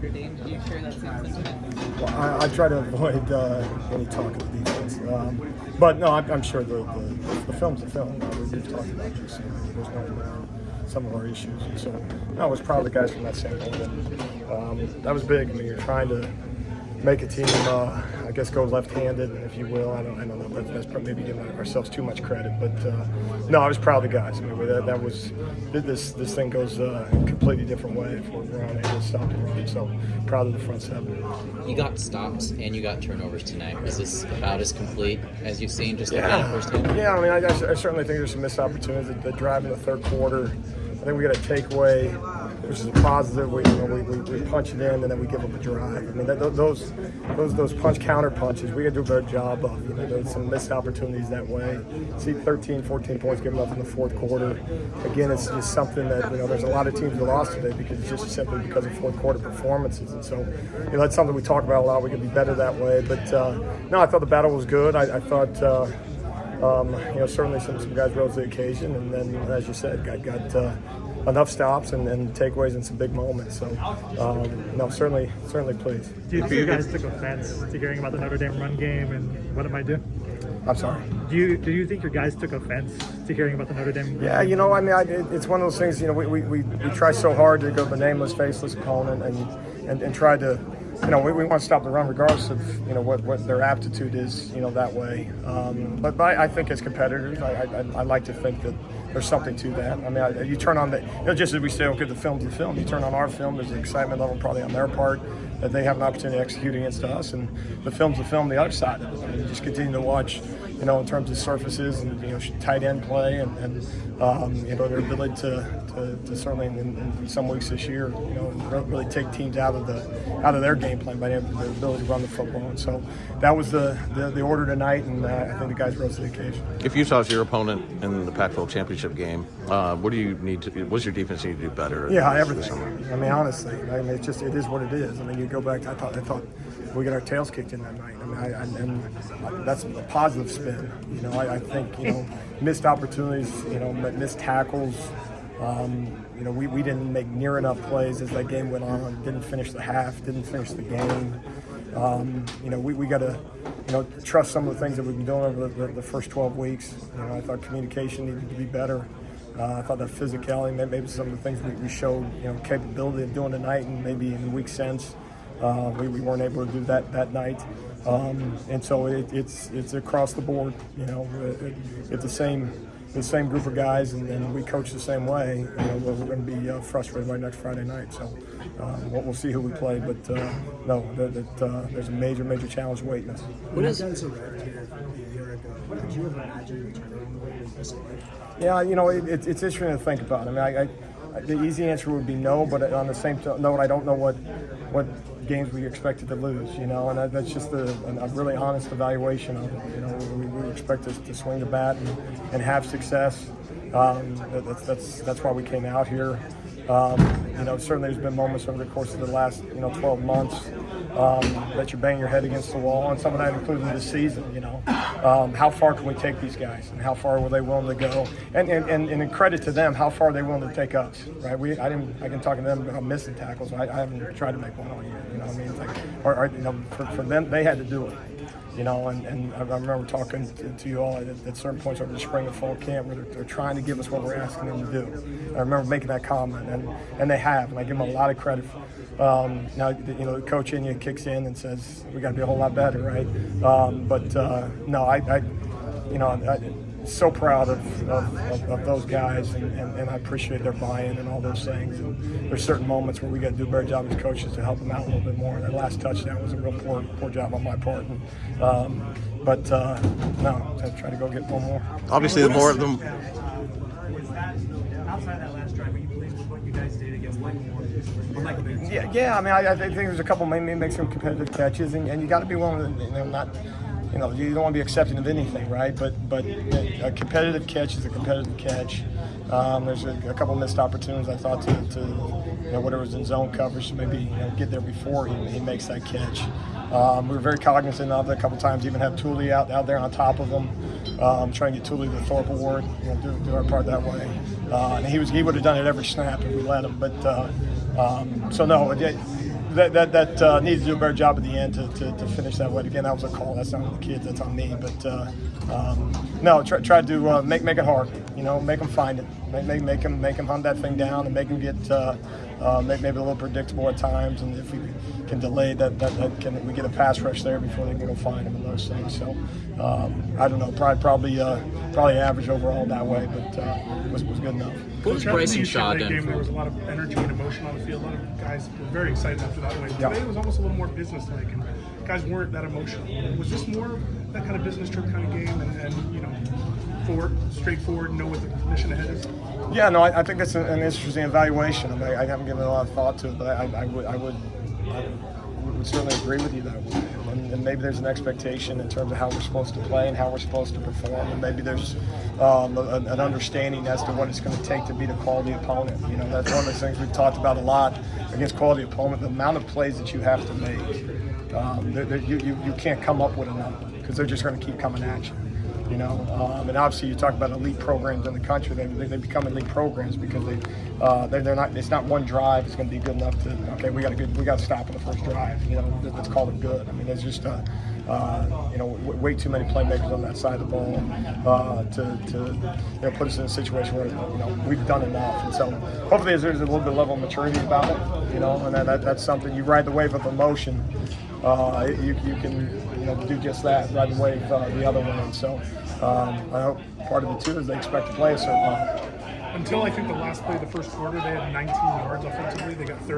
Notre Dame. Do you share that same sentiment? Well, I try to avoid any talk of the defense. But no, I'm sure the film's a film. We've talked about this. There's no some of our issues. And so I was proud of the guys from that standpoint. And, that was big. I mean, you're trying to make a team, I guess, go left-handed, if you will. I don't know. That's maybe giving ourselves too much credit. But no, I was proud of the guys. I mean, that was this thing goes a completely different way if we're unable to stop the run. So proud of the front seven. You got stops and you got turnovers tonight. Is this about as complete as you've seen just looking Yeah. at it firsthand? Yeah, I mean, I certainly think there's some missed opportunities. The drive in the third quarter, I think we got a takeaway, which is a positive. We punch it in and then we give up a drive. I mean, those punch counter punches, we got to do a better job of. There's some missed opportunities that way. See 13, 14 points given up in the fourth quarter. Again, it's just something that there's a lot of teams that lost today because just simply because of fourth quarter performances. And so that's something we talk about a lot. We can be better that way. But no, I thought the battle was good. I thought. Certainly some guys rose to the occasion, and then, as you said, got enough stops and takeaways in some big moments. So, no, certainly pleased. Do you think you guys took offense to hearing about the Notre Dame run game and what it might do? I'm sorry. Do you think your guys took offense to hearing about the Notre Dame? Yeah, I mean, it's one of those things. We try so hard to go the nameless, faceless opponent and try to. We want to stop the run regardless of what their aptitude is that way. But I think as competitors, I like to think that there's something to that. I mean, you turn on just as we say, okay, the film's the film. You turn on our film, there's an excitement level probably on their part that they have an opportunity to execute against us, and the film's the film. The other side of it, I mean, you just continue to watch. In terms of surfaces and tight end play and their ability to certainly in some weeks this year really take teams out of their game plan by their ability to run the football. And so that was the order tonight, and I think the guys rose to the occasion. If Utah's your opponent in the Pac-12 championship game, what do you need to? What's your defense need to do better? Yeah, everything. I mean, honestly, it is what it is. I mean, you go back. I thought we got our tails kicked in that night. I mean, and that's a positive spin. I think missed opportunities. Missed tackles. We didn't make near enough plays as that game went on. Didn't finish the half. Didn't finish the game. We got to trust some of the things that we've been doing over the first 12 weeks. I thought communication needed to be better. I thought that physicality, maybe some of the things we showed capability of doing tonight, and maybe in the week since we weren't able to do that night. And so it's across the board. It's the same group of guys, and we coach the same way. We're going to be frustrated by next Friday night. So we'll see who we play. But no, there's a major challenge waiting us. When you guys arrived here a year ago, could you have imagined the turnaround this way? Yeah, it's interesting to think about. I mean, the easy answer would be no, but on the same note, I don't know what games we expected to lose, and that's just a really honest evaluation of it. We expect us to swing the bat and have success. That's why we came out here. Certainly there's been moments over the course of the last 12 months that you bang your head against the wall, and some of that including this season. How far can we take these guys, and how far were they willing to go? And in credit to them, how far are they willing to take us? Right? I can talk to them about missing tackles. I haven't tried to make one all year. For them, they had to do it. And I remember talking to you all at certain points over the spring and fall camp where they're trying to give us what we're asking them to do. I remember making that comment, and they have, and I give them a lot of credit. Now, the coach in you kicks in and says, we got to be a whole lot better, right? No, I'm so proud of those guys, and I appreciate their buy-in and all those things. And there's certain moments where we got to do a better job as coaches to help them out a little bit more. That last touchdown was a real poor job on my part. No, I try to go get one more. Obviously, the more of them. Was that outside that last drive? Were you pleased with what you guys did against Mike Moore? Yeah. I mean, I think there's a couple maybe make some competitive catches, and you got to be willing to not. You don't want to be accepting of anything, right? But a competitive catch is a competitive catch. There's a couple missed opportunities, I thought, to whatever was in zone coverage to maybe get there before he makes that catch. We were very cognizant of it a couple times, even have Thule out there on top of him, trying to get Thule the Thorpe Award, do our part that way. And he would have done it every snap if we let him. But so no, that needs to do a better job at the end to finish that way. Again, that was a call. That's not on the kids. That's on me. But no, try to make it hard. You know, make them find it. Make them hunt that thing down and make them get maybe a little predictable at times. And if we can delay that we get a pass rush there before they can go find them and those things. So I don't know. Probably average overall that way, but was good enough. What was Bryson Shaw That done game, for? there was a lot of energy and emotion on the field. A lot of guys were very excited after that win. Yeah. Today it was almost a little more business-like, and guys weren't that emotional. Was this more that kind of business trip kind of game, and you know, straightforward, know what the mission ahead is? Yeah, no, I think that's an interesting evaluation. I mean, I haven't given a lot of thought to it, but I would certainly agree with you that way. And maybe there's an expectation in terms of how we're supposed to play and how we're supposed to perform, and maybe there's an understanding as to what it's going to take to beat a quality opponent. You know, that's one of the things we've talked about a lot against quality opponent. The amount of plays that you have to make, you can't come up with a number because they're just going to keep coming at you. You know, and obviously you talk about elite programs in the country. They become elite programs because they're not. It's not one drive is going to be good enough to. Okay, we got to stop in the first drive. You know, let's call it good. I mean, there's just you know, way too many playmakers on that side of the ball to put us in a situation where we've done enough. And so hopefully there's a little bit of level of maturity about it. You know, and that's something you ride the wave of emotion. You can do just that, ride the wave the other way. And so I hope part of it too is they expect to play a certain level. Until I think the last play of the first quarter, they had 19 yards offensively. They got 30.